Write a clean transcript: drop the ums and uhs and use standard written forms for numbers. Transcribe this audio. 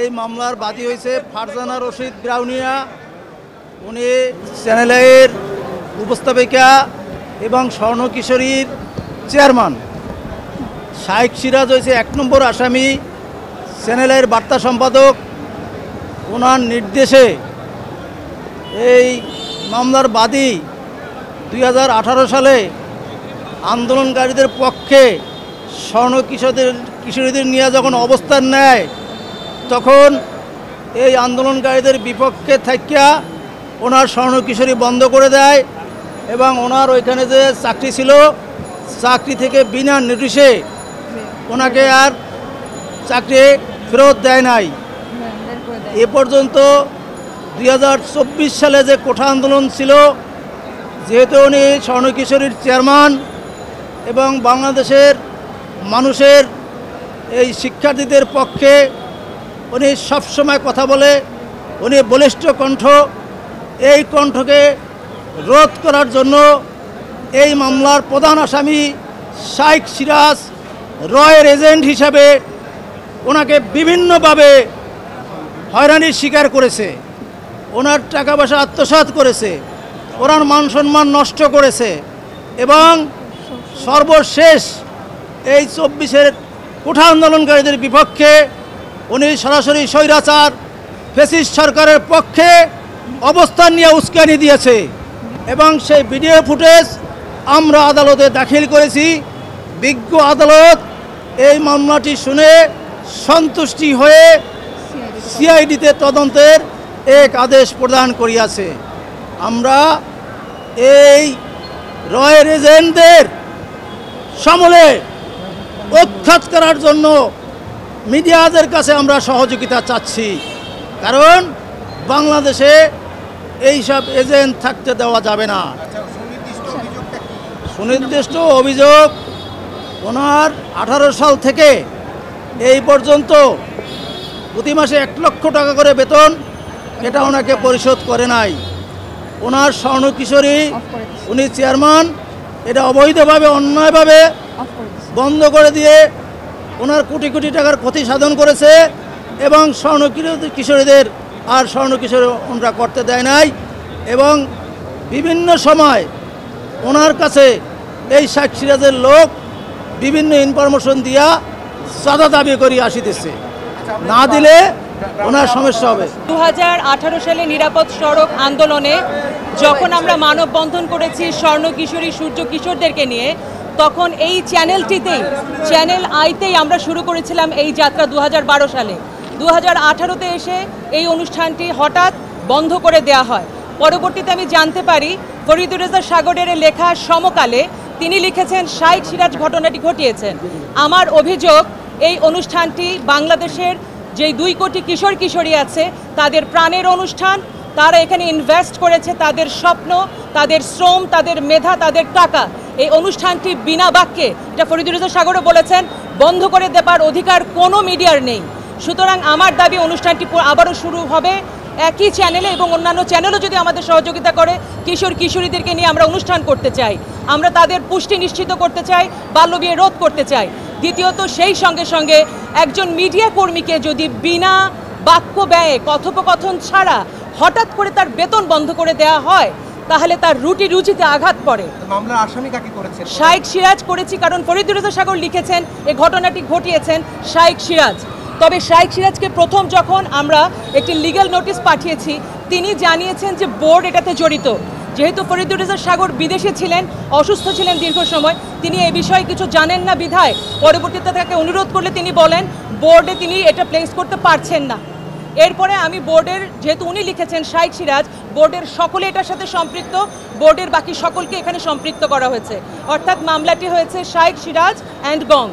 এই মামলার বাদী হয়েছে ফারজানা রশিদ ব্রাউনিয়া। উনি চ্যানেলের উপস্থাপিকা এবং স্বর্ণ কিশোরীর চেয়ারম্যান। শাইখ সিরাজ হয়েছে ১ নম্বর আসামি, চ্যানেলের বার্তা সম্পাদক। ওনার নির্দেশে এই মামলার বাদী ২০১৮ সালে আন্দোলনকারীদের পক্ষে স্বর্ণ কিশোরীদের নিয়ে যখন অবস্থান নেয়, তখন এই আন্দোলনকারীদের বিপক্ষে থাকিয়া ওনার স্বর্ণ কিশোরী বন্ধ করে দেয় এবং ওনার ওইখানে যে চাকরি ছিল, চাকরি থেকে বিনা নোটিশে ওনাকে আর চাকরি ফেরত দেয় নাই। এ পর্যন্ত ২০২৪ সালে যে কোঠা আন্দোলন ছিল, যেহেতু উনি স্বর্ণ কিশোরীর চেয়ারম্যান এবং বাংলাদেশের মানুষের এই শিক্ষার্থীদের পক্ষে উনি সবসময় কথা বলে, উনি বলিষ্ঠ কণ্ঠ। এই কণ্ঠকে রোধ করার জন্য এই মামলার প্রধান আসামি শাইখ সিরাজ রয়ের এজেন্ট হিসাবে ওনাকে বিভিন্নভাবে হয়রানির শিকার করেছে, ওনার টাকা পয়সা আত্মসাৎ করেছে, ওনার মান সম্মান নষ্ট করেছে এবং সর্বশেষ এই ২৪-এর কোঠা আন্দোলনকারীদের বিপক্ষে উনি সরাসরি স্বৈরাচার ফ্যাসিস্ট সরকারের পক্ষে অবস্থান নিয়ে উস্কানি দিয়েছে এবং সেই ভিডিও ফুটেজ আমরা আদালতে দাখিল করেছি। বিজ্ঞ আদালত এই মামলাটি শুনে সন্তুষ্টি হয়ে সিআইডিতে তদন্তের এক আদেশ প্রদান করিয়াছে। আমরা এই রয়ের এজেন্টদের সমলে উৎখাত করার জন্য মিডিয়াদের কাছে আমরা সহযোগিতা চাচ্ছি, কারণ বাংলাদেশে এইসব এজেন্ট থাকতে দেওয়া যাবে না। সুনির্দিষ্ট অভিযোগ, ওনার 18 সাল থেকে এই পর্যন্ত প্রতি মাসে 1 লক্ষ টাকা করে বেতন, এটা ওনাকে পরিশোধ করে নাই। ওনার স্বর্ণ কিশোরী, উনি চেয়ারম্যান, এটা অবৈধভাবে অন্যায়ভাবে বন্ধ করে দিয়ে ওনার কোটি কোটি টাকার ক্ষতি সাধন করেছে এবং স্বর্ণ কিশোরীদের আর স্বর্ণ কিশোরী ওনারা করতে দেয় নাই এবং বিভিন্ন সময় ওনার কাছে এই শাইখ সিরাজের লোক বিভিন্ন ইনফরমেশন দিয়া চাঁদা দাবি করি আসিতেছে, না দিলে ওনার সমস্যা হবে। ২০১৮ সালে নিরাপদ সড়ক আন্দোলনে যখন আমরা মানববন্ধন করেছি স্বর্ণ কিশোরী সূর্য কিশোরদেরকে নিয়ে, তখন এই চ্যানেলটিতেই, চ্যানেল আইতেই আমরা শুরু করেছিলাম এই যাত্রা ২০১২ সালে। ২০১৮-তে এসে এই অনুষ্ঠানটি হঠাৎ বন্ধ করে দেয়া হয়। পরবর্তীতে আমি জানতে পারি ফরিদুর রেজা সাগরের লেখা সমকালে তিনি লিখেছেন শাইখ সিরাজ ঘটনাটি ঘটিয়েছেন। আমার অভিযোগ, এই অনুষ্ঠানটি বাংলাদেশের যেই 2 কোটি কিশোর কিশোরী আছে তাদের প্রাণের অনুষ্ঠান। তারা এখানে ইনভেস্ট করেছে তাদের স্বপ্ন, তাদের শ্রম, তাদের মেধা, তাদের টাকা। এই অনুষ্ঠানটি বিনা বাক্যে, এটা ফরিদুর রেজা সাগরও বলেছেন, বন্ধ করে দেবার অধিকার কোনো মিডিয়ার নেই। সুতরাং আমার দাবি অনুষ্ঠানটি আবারও শুরু হবে একই চ্যানেলে এবং অন্যান্য চ্যানেলও যদি আমাদের সহযোগিতা করে। কিশোর কিশোরীদেরকে নিয়ে আমরা অনুষ্ঠান করতে চাই, আমরা তাদের পুষ্টি নিশ্চিত করতে চাই, বাল্যবিয়ে রোধ করতে চাই। দ্বিতীয়ত, সেই সঙ্গে সঙ্গে একজন মিডিয়া কর্মীকে যদি বিনা বাক্য ব্যয়ে, কথোপকথন ছাড়া হঠাৎ করে তার বেতন বন্ধ করে দেওয়া হয়, তাহলে তার রুচিতে আঘাত পড়ে। মামলার আসামি কাকে করেছেন? শাইখ সিরাজ করেছি, কারণ ফরিদুর রেজা সাগর লিখেছেন এই ঘটনাটি ঘটিয়েছেন শাইখ সিরাজ। তবে শাইখ সিরাজকে প্রথম যখন আমরা একটি লিগ্যাল নোটিশ পাঠিয়েছি, তিনি জানিয়েছেন যে বোর্ড এটাতে জড়িত। যেহেতু ফরিদুর রেজা সাগর বিদেশে ছিলেন, অসুস্থ ছিলেন দীর্ঘ সময়, তিনি এই বিষয়ে কিছু জানেন না বিধায় পরবর্তীতে তাকে অনুরোধ করলে তিনি বলেন বোর্ডে তিনি এটা প্লেস করতে পারছেন না। এরপরে আমি বোর্ডের, যেহেতু উনি লিখেছেন শাইখ সিরাজ, বোর্ডের সকলে এটার সাথে সম্পৃক্ত, বোর্ডের বাকি সকলকে এখানে সম্পৃক্ত করা হয়েছে। অর্থাৎ মামলাটি হয়েছে শাইখ সিরাজ অ্যান্ড গং।